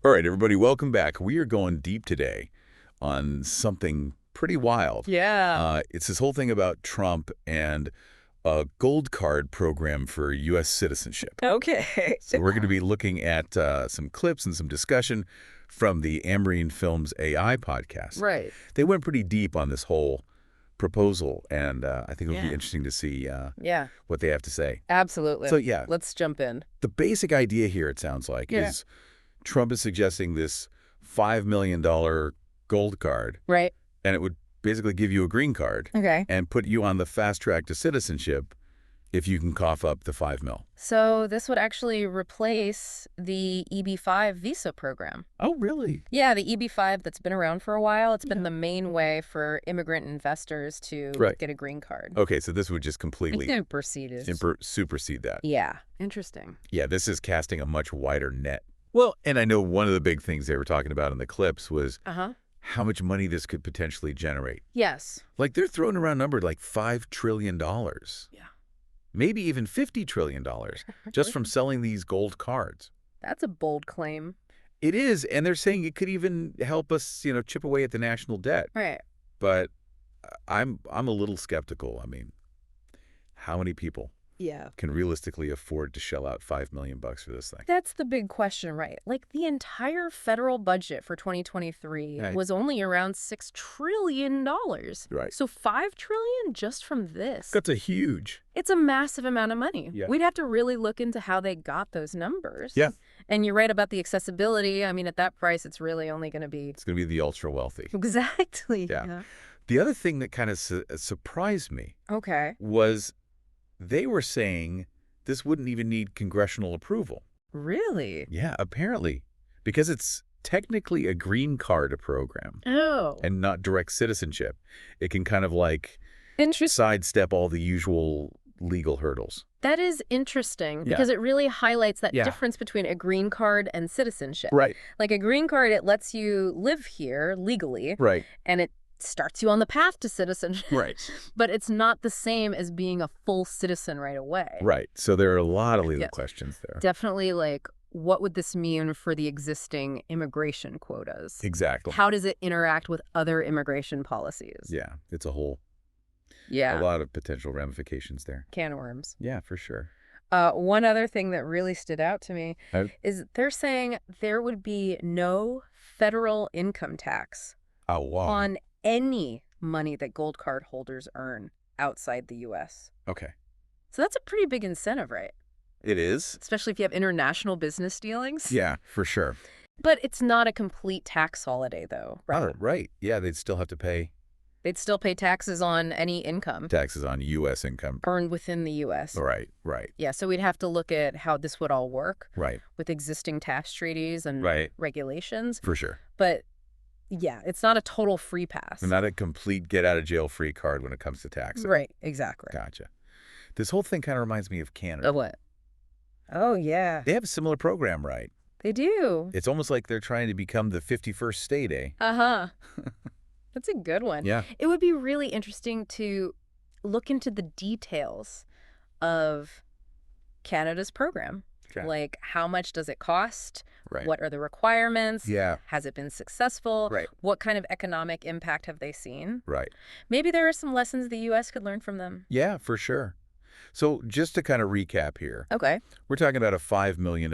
All right, everybody, welcome back. We are going deep today on something pretty wild. Yeah. It's this whole thing about Trump and a gold card program for U.S. citizenship. Okay. So we're going to be looking at some clips and some discussion from the Amrine Films AI podcast. Right. They went pretty deep on this whole proposal, and I think it'll be Yeah. interesting to see Yeah, what they have to say. absolutely. So, yeah, Let's jump in. the basic idea here, it sounds like, Yeah. is Trump is suggesting this $5 million gold card, Right. and it would basically give you a green card Okay. and put you on the fast track to citizenship if you can cough up the $5 million. So this would actually replace the EB-5 visa program. Oh, really? Yeah, the EB-5 that's been around for a while. It's been the main way for immigrant investors to Right. get a green card. Okay, so this would just completely Superseded. supersede that. Yeah. Interesting. Yeah, this is casting a much wider net. Well, and I know one of the big things they were talking about in the clips was Uh-huh. how much money this could potentially generate. Yes. Like, they're throwing around a number like $5 trillion. Yeah. Maybe even $50 trillion just from selling these gold cards. That's a bold claim. It is, and they're saying it could even help us, chip away at the national debt. Right. But I'm a little skeptical. I mean, how many people Yeah. can realistically afford to shell out $5 million for this thing? That's the big question, right? Like, the entire federal budget for 2023 Right. was only around $6 trillion. Right. So $5 trillion just from this. That's a huge. It's a massive amount of money. Yeah. We'd have to really look into how they got those numbers. Yeah. And you're right about the accessibility. I mean, at that price, it's really only going to be... It's going to be the ultra wealthy. Exactly. Yeah. The other thing that kind of surprised me Okay. was they were saying this wouldn't even need congressional approval. Really? Yeah, apparently, because it's technically a green card program Oh. and not direct citizenship. It can kind of like Interesting. sidestep all the usual legal hurdles. That is interesting Yeah. because it really highlights that Yeah. difference between a green card and citizenship. Right. Like a green card, it lets you live here legally, Right. and it starts you on the path to citizenship. Right. But it's not the same as being a full citizen right away. Right. So there are a lot of legal Yeah. questions there. Definitely, like, what would this mean for the existing immigration quotas? Exactly. How does it interact with other immigration policies? Yeah. It's a Yeah. lot of potential ramifications there. Can of worms. Yeah, for sure. One other thing that really stood out to me Oh. is they're saying there would be no federal income tax Oh, wow. on any money that gold card holders earn outside the U.S. Okay. So that's a pretty big incentive, right? It is? Especially if you have international business dealings. Yeah, for sure. But it's not a complete tax holiday, though, right? Oh, right. Yeah, they'd still have to pay They'd still pay taxes on any income taxes on U.S. income. earned within the U.S. Right, right, Yeah, so we'd have to look at how this would all work right, with existing tax treaties and right. regulations. For sure. But yeah, it's not a total free pass. Not a complete get-out-of-jail-free card when it comes to taxes. Right, exactly. Gotcha. This whole thing kind of reminds me of Canada. Of what? Oh, yeah. They have a similar program, right? They do. It's almost like they're trying to become the 51st state, eh? Uh-huh. That's a good one. Yeah. It would be really interesting to look into the details of Canada's program. Okay. Like, how much does it cost? Right. What are the requirements? Yeah. Has it been successful? Right. What kind of economic impact have they seen? Right. Maybe there are some lessons the U.S. could learn from them. Yeah, for sure. So just to kind of recap here, Okay. we're talking about a $5 million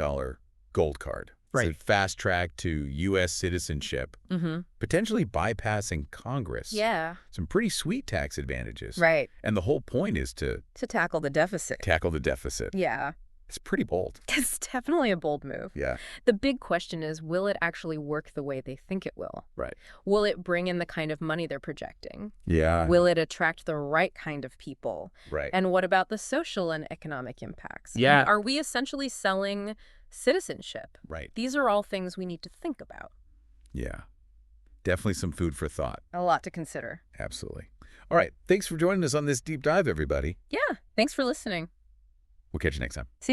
gold card. Right. It's a fast track to U.S. citizenship, Mm-hmm. potentially bypassing Congress. Yeah. Some pretty sweet tax advantages. Right. And the whole point is to To tackle the deficit. tackle the deficit. Yeah. It's pretty bold. It's definitely a bold move. Yeah. The big question is, will it actually work the way they think it will? Right. Will it bring in the kind of money they're projecting? Yeah. Will it attract the right kind of people? Right. And what about the social and economic impacts? Yeah. Are we essentially selling citizenship? Right. These are all things we need to think about. Yeah. Definitely some food for thought. A lot to consider. Absolutely. All right. Thanks for joining us on this deep dive, everybody. Yeah. Thanks for listening. We'll catch you next time. See you.